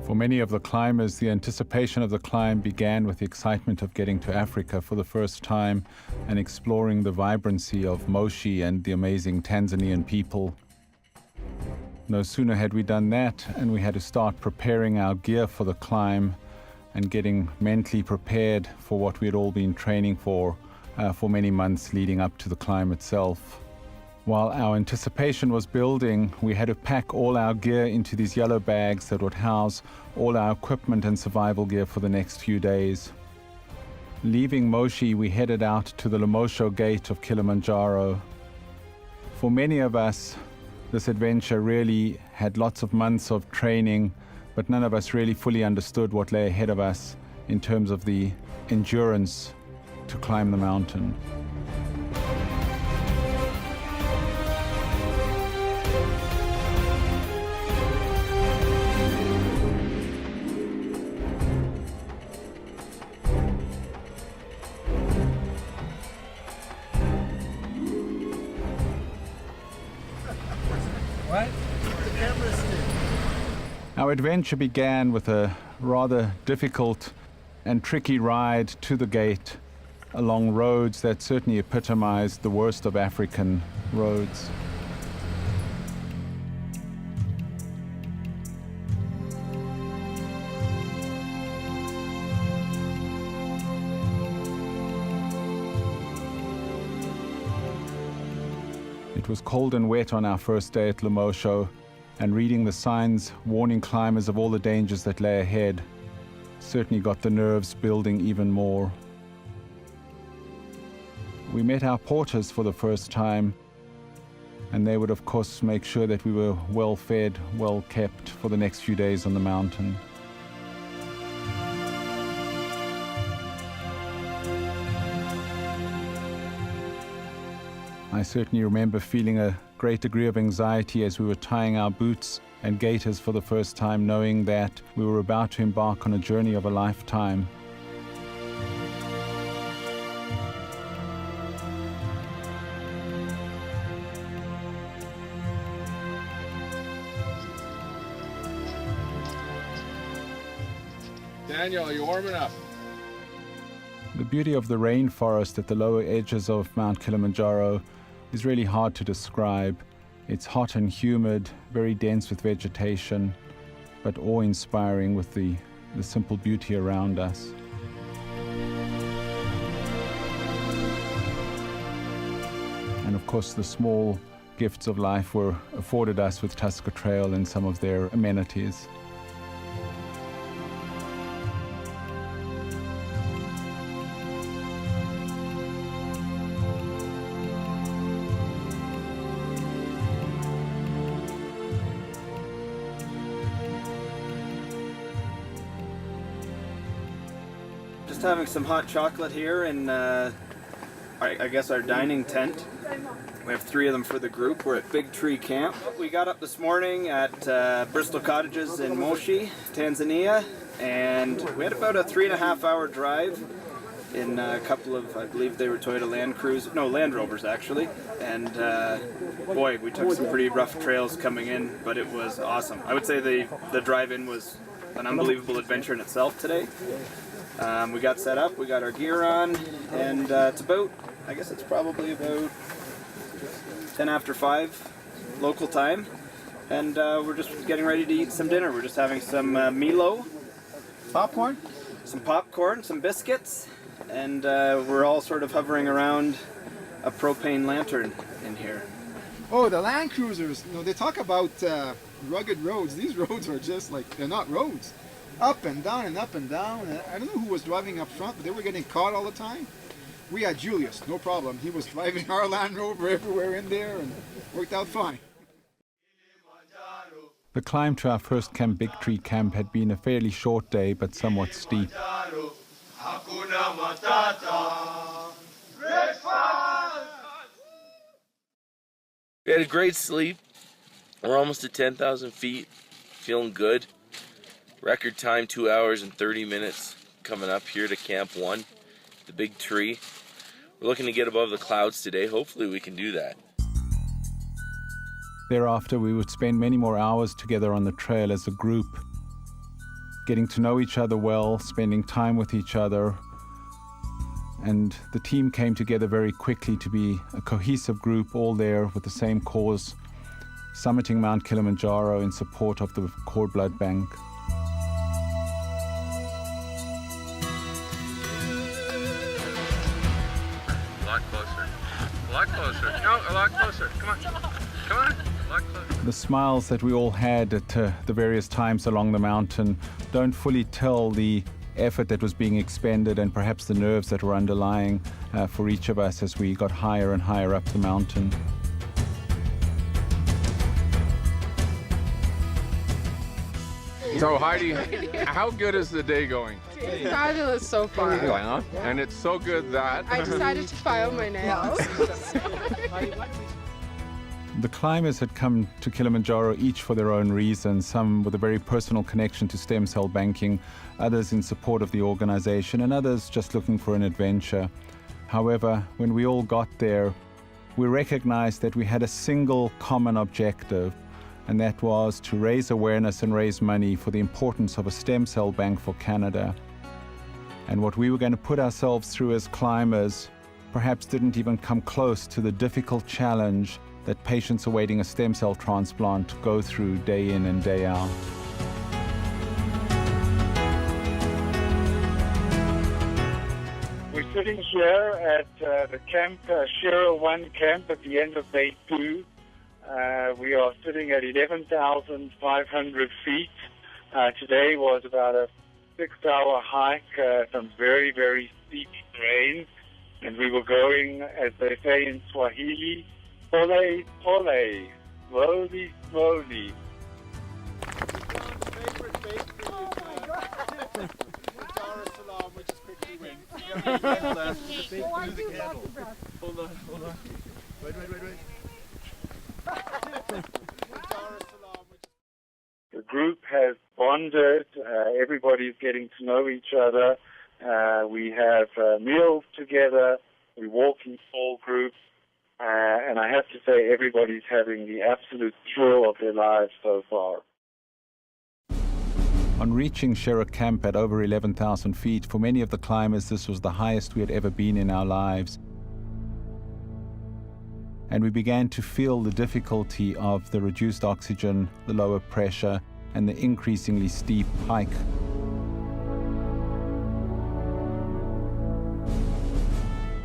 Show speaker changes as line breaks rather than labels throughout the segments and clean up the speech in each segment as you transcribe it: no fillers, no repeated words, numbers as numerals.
For many of the climbers, the anticipation of the climb began with the excitement of getting to Africa for the first time and exploring the vibrancy of Moshi and the amazing Tanzanian people. No sooner had we done that, and we had to start preparing our gear for the climb and getting mentally prepared for what we had all been training for many months leading up to the climb itself. While our anticipation was building, we had to pack all our gear into these yellow bags that would house all our equipment and survival gear for the next few days. Leaving Moshi, we headed out to the Lemosho Gate of Kilimanjaro. For many of us, this adventure really had lots of months of training, but none of us really fully understood what lay ahead of us in terms of the endurance to climb the mountain. Our adventure began with a rather difficult and tricky ride to the gate along roads that certainly epitomized the worst of African roads. It was cold and wet on our first day at Lemosho, and reading the signs warning climbers of all the dangers that lay ahead certainly got the nerves building even more. We met our porters for the first time, and they would of course make sure that we were well fed, well kept for the next few days on the mountain. I certainly remember feeling a great degree of anxiety as we were tying our boots and gaiters for the first time, knowing that we were about to embark on a journey of a lifetime.
Daniel, are you warm enough?
The beauty of the rainforest at the lower edges of Mount Kilimanjaro is really hard to describe. It's hot and humid, very dense with vegetation, but awe-inspiring with the simple beauty around us. And of course, the small gifts of life were afforded us with Tusker Trail and some of their amenities.
Just having some hot chocolate here in, I guess, our dining tent. We have 3 of them for the group. We're at Big Tree Camp. We got up this morning at Bristol Cottages in Moshi, Tanzania, and we had about a 3.5-hour drive in a couple of, I believe they were Toyota Land Rovers actually, and boy, we took some pretty rough trails coming in, but it was awesome. I would say the drive-in was an unbelievable adventure in itself today. We got set up, we got our gear on, and it's about, I guess it's probably about 10 after 5 local time, and we're just getting ready to eat some dinner. We're just having some Milo popcorn, some biscuits, and we're all sort of hovering around a propane lantern in here.
Oh, the Land Cruisers, you know, they talk about rugged roads. These roads are just like, they're not roads. Up and down and up and down. I don't know who was driving up front, but they were getting caught all the time. We had Julius, no problem. He was driving our Land Rover everywhere in there and worked out fine.
The climb to our first camp, Big Tree Camp, had been a fairly short day, but somewhat steep.
We had a great sleep. We're almost at 10,000 feet, feeling good. Record time 2 hours and 30 minutes coming up here to Camp 1, the Big Tree. We're looking to get above the clouds today. Hopefully we can do that.
Thereafter, we would spend many more hours together on the trail as a group. getting to know each other well, spending time with each other. And the team came together very quickly to be a cohesive group, all there with the same cause, summiting Mount Kilimanjaro in support of the cord blood bank.
A lot closer. A lot closer. No, a lot closer. Come on. Come on. A lot closer.
The smiles that we all had at the various times along the mountain don't fully tell the effort that was being expended and perhaps the nerves that were underlying for each of us as we got higher and higher up the mountain.
So Heidi, how good is the day going?
Fabulous so far.
And it's so good that
I decided to file my nails.
The climbers had come to Kilimanjaro each for their own reasons, some with a very personal connection to stem cell banking, others in support of the organization, and others just looking for an adventure. However, when we all got there, we recognized that we had a single common objective, and that was to raise awareness and raise money for the importance of a stem cell bank for Canada. And what we were going to put ourselves through as climbers perhaps didn't even come close to the difficult challenge that patients awaiting a stem cell transplant go through day in and day out.
We're sitting here at the camp, Shira 1 camp at the end of day 2. We are sitting at 11,500 feet. Today was about a 6-hour hike, some very, very steep terrain. And we were going, as they say in Swahili, pole, pole, slowly, slowly. The group has bonded, everybody's getting to know each other. We have meals together, we walk in small groups, and I have to say everybody's having the absolute thrill of their lives so far.
On reaching Shira Camp at over 11,000 feet, for many of the climbers this was the highest we had ever been in our lives. And we began to feel the difficulty of the reduced oxygen, the lower pressure, and the increasingly steep hike.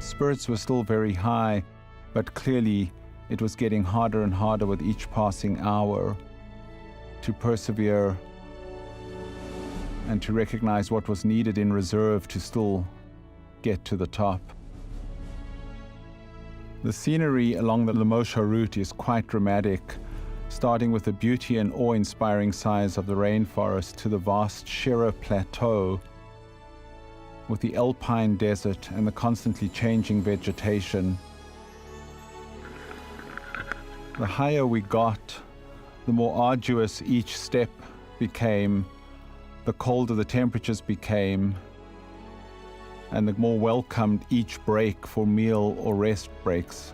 Spirits were still very high, but clearly it was getting harder and harder with each passing hour to persevere and to recognize what was needed in reserve to still get to the top. The scenery along the Lemosha route is quite dramatic, starting with the beauty and awe-inspiring size of the rainforest to the vast Shira Plateau, with the alpine desert and the constantly changing vegetation. The higher we got, the more arduous each step became, the colder the temperatures became, and the more welcomed each break for meal or rest breaks.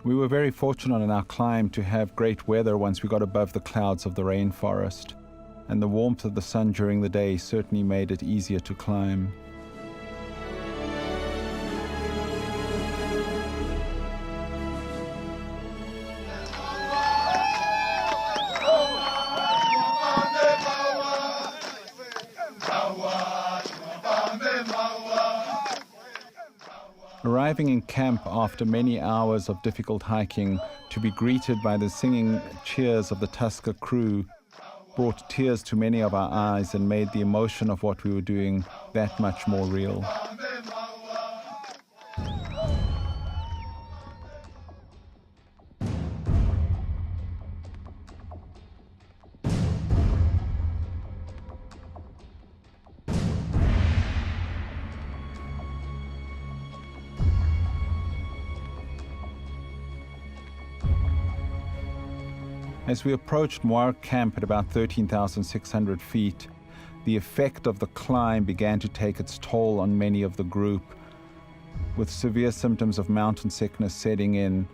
We were very fortunate in our climb to have great weather once we got above the clouds of the rainforest, and the warmth of the sun during the day certainly made it easier to climb. Arriving in camp after many hours of difficult hiking, to be greeted by the singing cheers of the Tusker crew brought tears to many of our eyes and made the emotion of what we were doing that much more real. As we approached Moir Camp at about 13,600 feet, the effect of the climb began to take its toll on many of the group, with severe symptoms of mountain sickness setting in,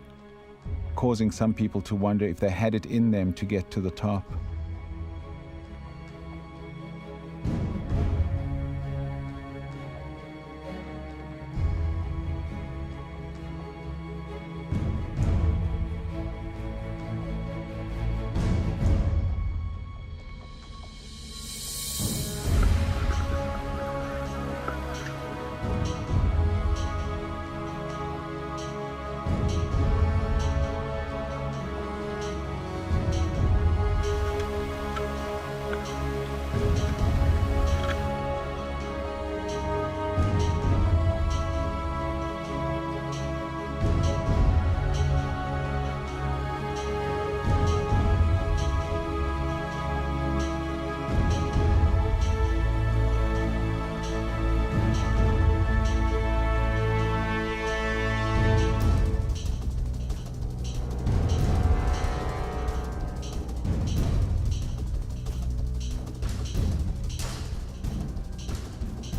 causing some people to wonder if they had it in them to get to the top.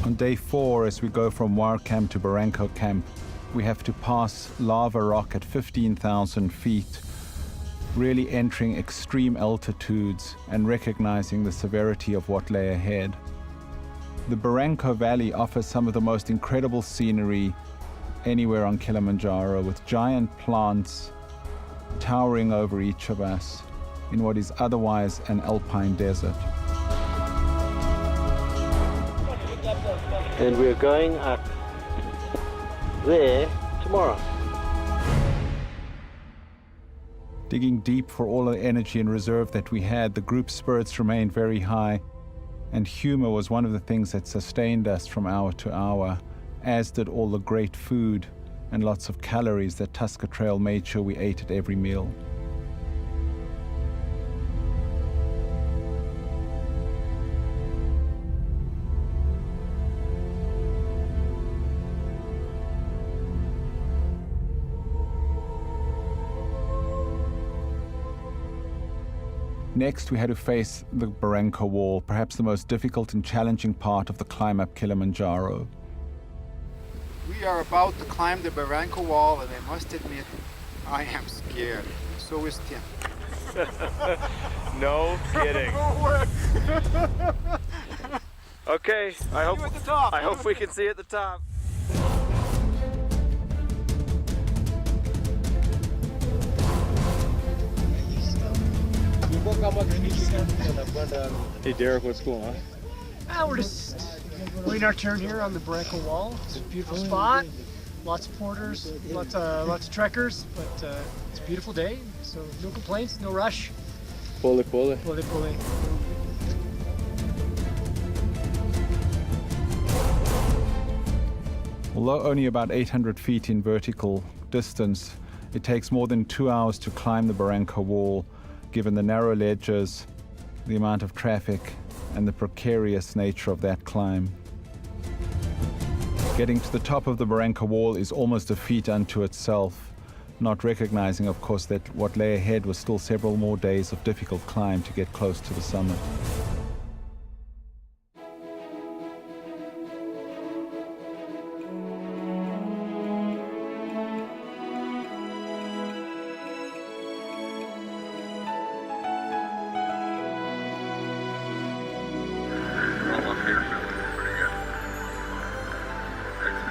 On day 4, as we go from War Camp to Barranco Camp, we have to pass lava rock at 15,000 feet, really entering extreme altitudes and recognizing the severity of what lay ahead. The Barranco Valley offers some of the most incredible scenery anywhere on Kilimanjaro, with giant plants towering over each of us in what is otherwise an alpine desert.
And we're going up there tomorrow.
Digging deep for all the energy and reserve that we had, the group's spirits remained very high, and humor was one of the things that sustained us from hour to hour, as did all the great food and lots of calories that Tusker Trail made sure we ate at every meal. Next, we had to face the Barranco Wall, perhaps the most difficult and challenging part of the climb up Kilimanjaro.
We are about to climb the Barranco Wall, and I must admit, I am scared. So is Tim.
No kidding. Okay, I hope we can see at the top. Hey Derek, what's cool, huh?
We're just waiting our turn here on the Barranco Wall. It's a beautiful spot. Lots of porters, lots of trekkers, but it's a beautiful day. So no complaints, no rush.
Pole.
Pole.
Although only about 800 feet in vertical distance, it takes more than 2 hours to climb the Barranco Wall, given the narrow ledges, the amount of traffic, and the precarious nature of that climb. Getting to the top of the Barranco Wall is almost a feat unto itself, not recognizing, of course, that what lay ahead was still several more days of difficult climb to get close to the summit.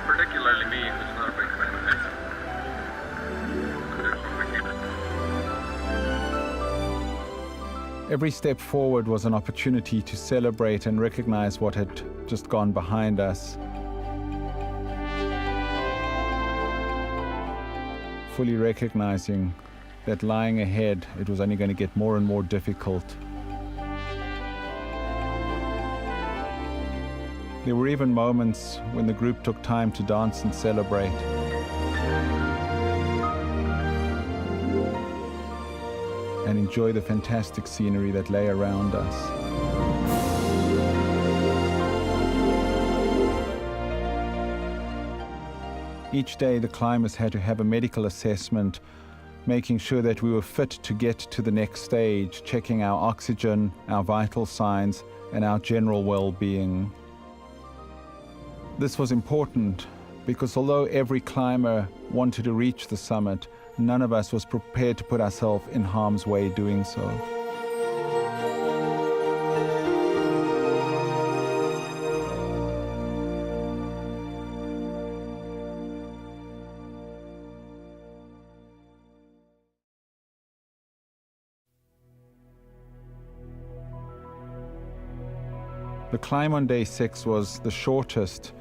Particularly me, who's not a big fan of this.
Every step forward was an opportunity to celebrate and recognize what had just gone behind us. Fully recognizing that lying ahead, it was only going to get more and more difficult. There were even moments when the group took time to dance and celebrate. And enjoy the fantastic scenery that lay around us. Each day the climbers had to have a medical assessment, making sure that we were fit to get to the next stage, checking our oxygen, our vital signs, and our general well-being. This was important because although every climber wanted to reach the summit, none of us was prepared to put ourselves in harm's way doing so. The climb on day 6 was the shortest,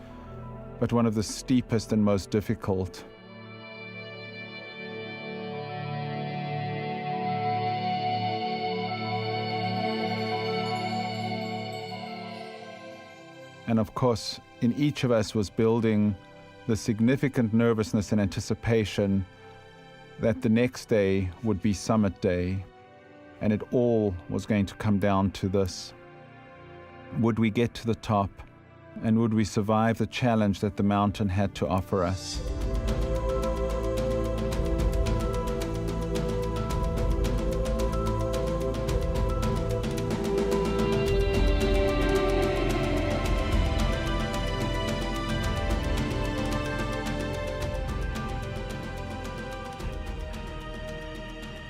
but one of the steepest and most difficult. And of course, in each of us was building the significant nervousness and anticipation that the next day would be summit day, and it all was going to come down to this. Would we get to the top, and would we survive the challenge that the mountain had to offer us?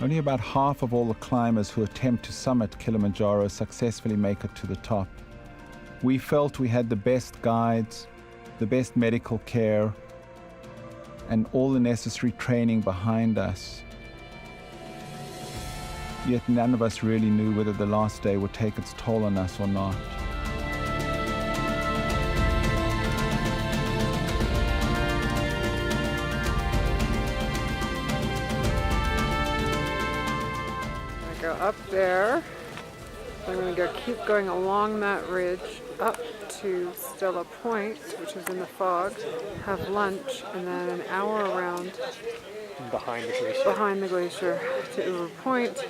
Only about half of all the climbers who attempt to summit Kilimanjaro successfully make it to the top. We felt we had the best guides, the best medical care, and all the necessary training behind us. Yet none of us really knew whether the last day would take its toll on us or not.
I go up there. I'm going to keep going along that ridge up to Stella Point, which is in the fog, have lunch, and then an hour around
Behind the glacier
to Uber Point,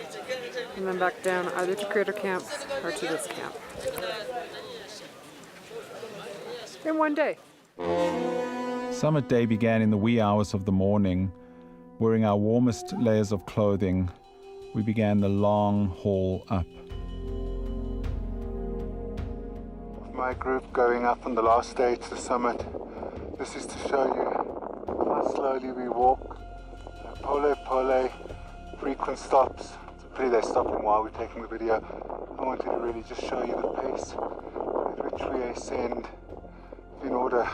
and then back down either to Crater Camp or to this camp. In one day.
Summit day began in the wee hours of the morning. Wearing our warmest layers of clothing, we began the long haul up.
My group going up on the last day to the summit. This is to show you how slowly we walk. Pole pole, frequent stops. It's a pity they're stopping while we're taking the video. I wanted to really just show you the pace at which we ascend in order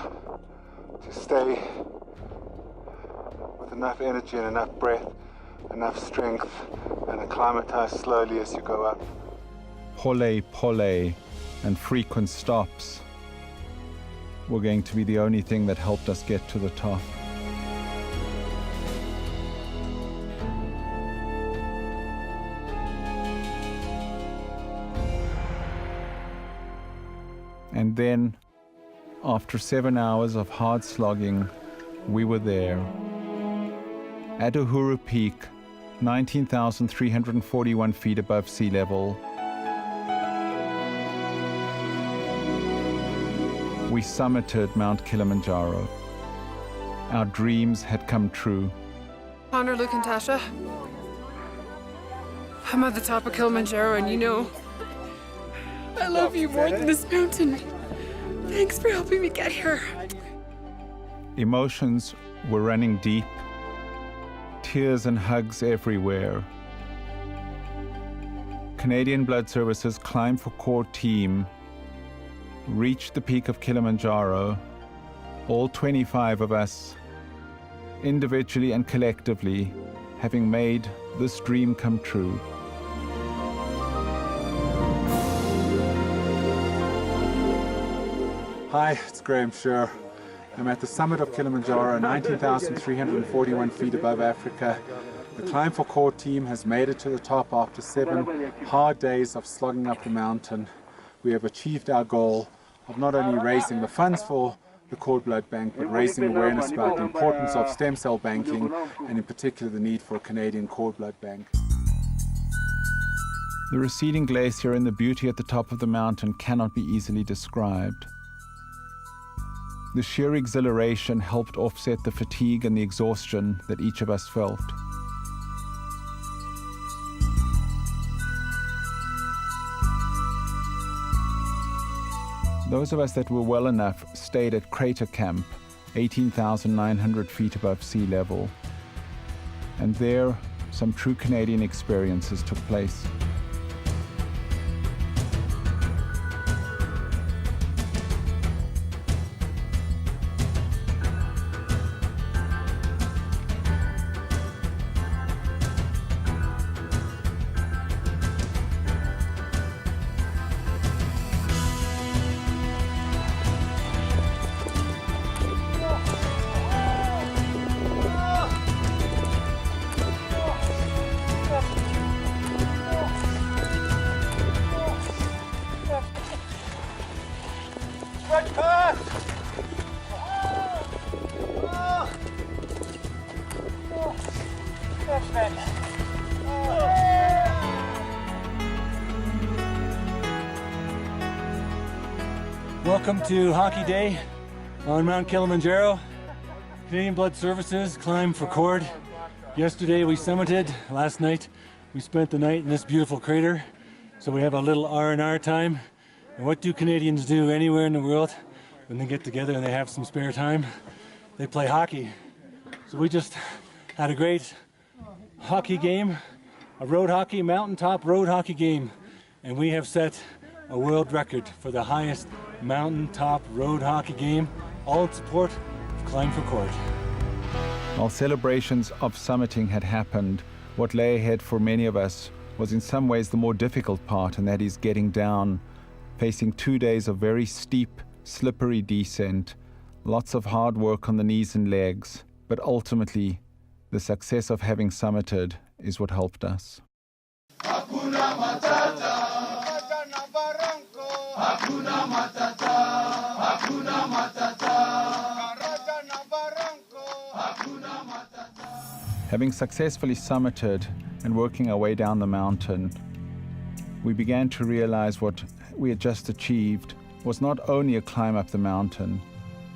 to stay with enough energy and enough breath, enough strength, and acclimatize slowly as you go up.
Pole pole and frequent stops were going to be the only thing that helped us get to the top. And then, after 7 hours of hard slogging, we were there. At Uhuru Peak, 19,341 feet above sea level, we summited Mount Kilimanjaro. Our dreams had come true.
Connor, Luke, and Tasha, I'm at the top of Kilimanjaro, and you know, I love you more than this mountain. Thanks for helping me get here.
Emotions were running deep, tears and hugs everywhere. Canadian Blood Services Climb for Core team reached the peak of Kilimanjaro, all 25 of us, individually and collectively, having made this dream come true.
Hi, it's Graham Scher. I'm at the summit of Kilimanjaro, 19,341 feet above Africa. The Climb for Core team has made it to the top after 7 hard days of slogging up the mountain. We have achieved our goal of not only raising the funds for the cord blood bank, but raising awareness about the importance of stem cell banking, and in particular the need for a Canadian cord blood bank.
The receding glacier and the beauty at the top of the mountain cannot be easily described. The sheer exhilaration helped offset the fatigue and the exhaustion that each of us felt. Those of us that were well enough stayed at Crater Camp, 18,900 feet above sea level. And there, some true Canadian experiences took place.
Welcome to Hockey Day on Mount Kilimanjaro. Canadian Blood Services climb for cord. Yesterday we summited. Last night we spent the night in this beautiful crater. So we have a little R&R time. And what do Canadians do anywhere in the world when they get together and they have some spare time? They play hockey. So we just had a great hockey game, a road hockey, mountaintop road hockey game. And we have set a world record for the highest mountaintop road hockey game, all in support of Climb for Cord.
While celebrations of summiting had happened, what lay ahead for many of us was in some ways the more difficult part, and that is getting down, facing 2 days of very steep, slippery descent, lots of hard work on the knees and legs, but ultimately, the success of having summited is what helped us.
Hakuna matata. Hakuna matata, hakuna matata, hakuna matata.
Having successfully summited and working our way down the mountain, we began to realize what we had just achieved was not only a climb up the mountain,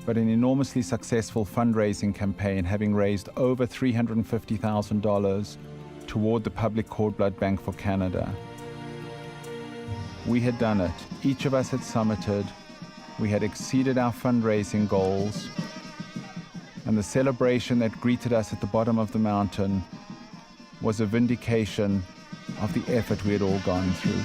but an enormously successful fundraising campaign, having raised over $350,000 toward the Public Cord Blood Bank for Canada. We had done it. Each of us had summited. We had exceeded our fundraising goals. And the celebration that greeted us at the bottom of the mountain was a vindication of the effort we had all gone through.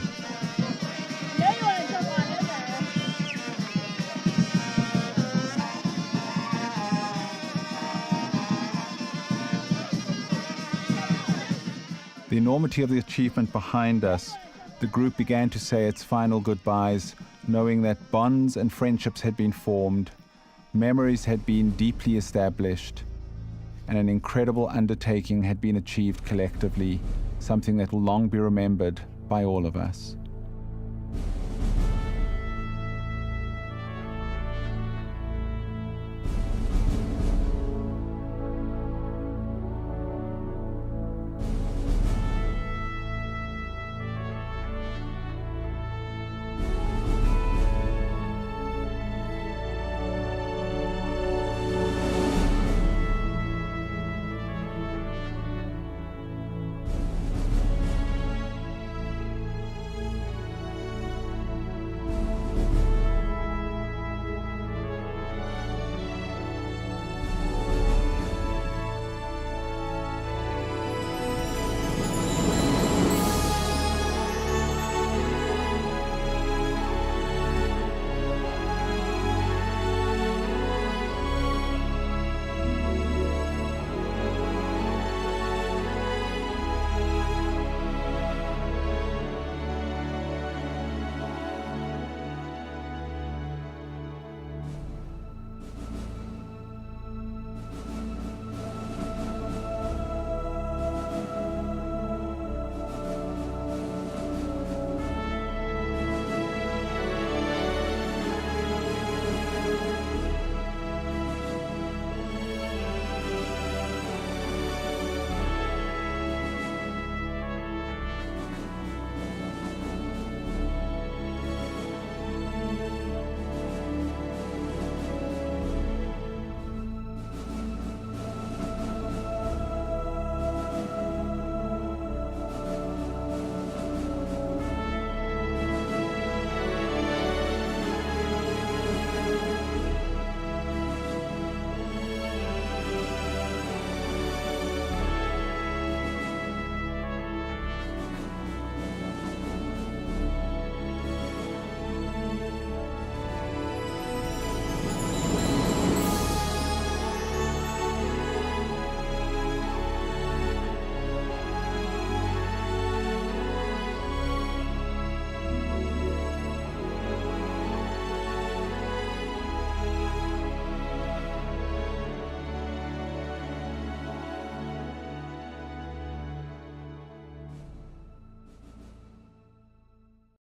The enormity of the achievement behind us, the group began to say its final goodbyes, knowing that bonds and friendships had been formed, memories had been deeply established, and an incredible undertaking had been achieved collectively, something that will long be remembered by all of us.